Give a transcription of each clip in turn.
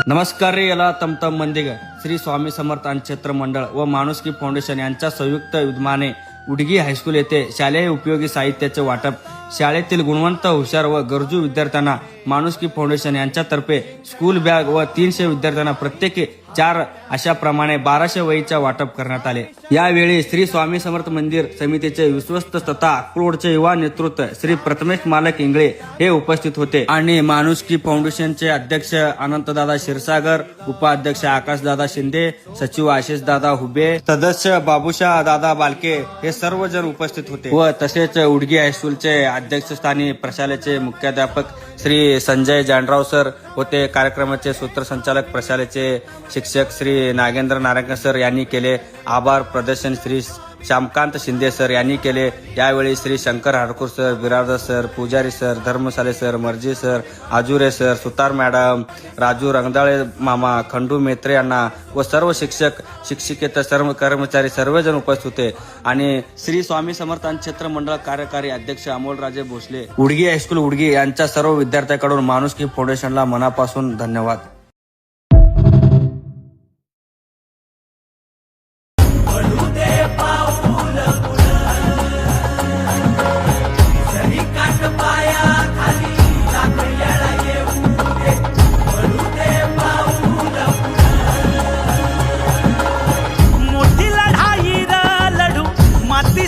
नमस्कार रे याला तमतम मंदिर श्री स्वामी समर्थ क्षेत्र मंडळ व माणुसकी फाउंडेशन यांच्या संयुक्त विद्यमाने उडगी हायस्कूल येथे शालेय उपयोगी साहित्याचे वाटप शाळेतील गुणवंत हुशार व गरजू विद्यार्थ्यांना माणुसकी फाउंडेशन यांच्यातर्फे स्कूल बॅग व 300 विद्यार्थ्यांना प्रत्येकी 4 अशा प्रमाणे 1200 वहीच्या वाटप करण्यात आले। यावेळी श्री स्वामी समर्थ मंदिर समितीचे विश्वस्त तथा अक्रोडचे युवा नेतृत्व श्री प्रथमेश मालक इंगळे हे उपस्थित होते आणि माणुसकी फाउंडेशनचे अध्यक्ष अनंतदादा क्षीरसागर, उपाध्यक्ष आकाशदादा शिंदे, सचिव आशिषदादा हुबे, सदस्य बाबूशा दादा बालके हे सर्वजण उपस्थित होते व तसेच उडगी हायस्कूलचे अध्यक्षस्थानी प्रशालेचे मुख्याध्यापक श्री संजय जानराव सर होते। कार्यक्रमाचे सूत्रसंचालक प्रशालेचे शिक्षक श्री नागेंद्र नारायण सर यांनी केले। आभार प्रदर्शन श्री श्यामकांत शिंदे सर यांनी केले। यावेळी श्री शंकर हाडकूर सर, बिरादर सर, पुजारी सर, धर्मसाले सर, मर्जी सर, आजुरे सर, सुतार मॅडम, राजू रंगदाळे मामा, खंडू मेत्रे यांना व सर्व शिक्षक शिक्षिकेतर सर्व कर्मचारी सर्वजण उपस्थित होते आणि श्री स्वामी समर्थ क्षेत्र मंडळ कार्यकारी अध्यक्ष अमोलराजे भोसले उडगी हायस्कूल उडगी यांच्या सर्व विद्यार्थ्यांकडून माणुसकी फाउंडेशनला मनापासून धन्यवाद।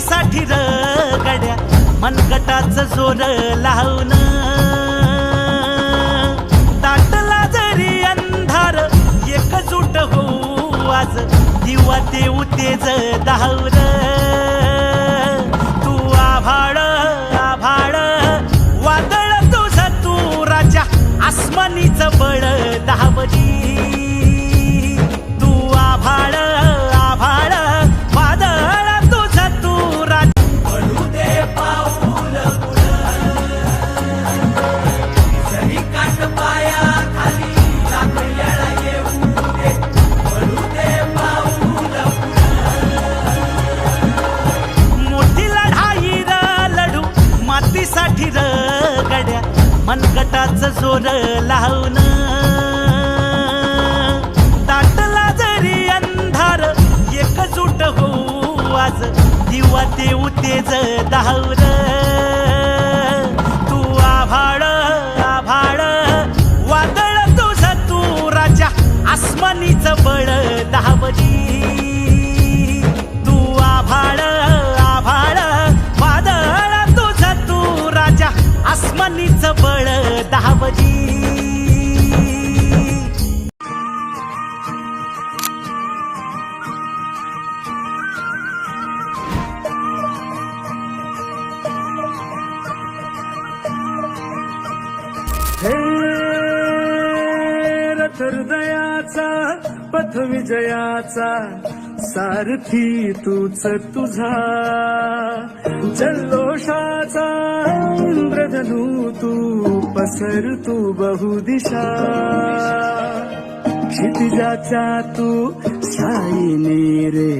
साठी र गड्या मनगटाचं जोर लावून दाटला जरी अंधार एकजूट हो आज दिवा देऊ तेज धावर तू आभाळ आभाळ वादळ तुझं तू राजा आसमानीचं बळ धावली तू आभाळ आभाळ साठी र गड्या मनगटाचं जोर लावून दाटला जरी अंधार एकजूट हो आज दिवा देऊ तेज धावर तू आभाळ आभाळ वादळ तुझं तू राजा आसमानीचं बळ धावली तू आभाळ आभाळ आसमानीचं बळ धावली। हे रथ हृदयाचा पथ विजयाचा सारथी तूच तुझा जल्लोषाचा इंद्रधनू तू पसर तू बहुदिशा क्षितिजाच्या तू साईने रे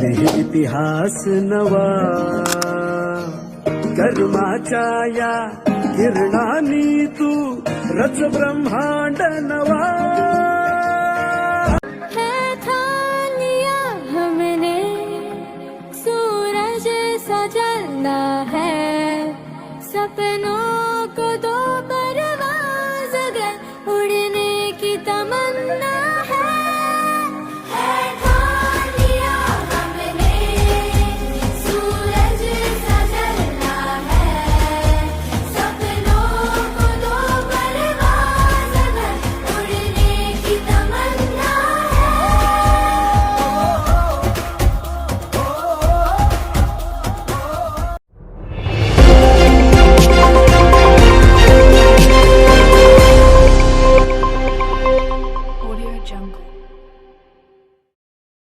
लिह इतिहास नवा कर्माच्या या किरणानी तू रच ब्रह्मांड नवा जलना है सपनों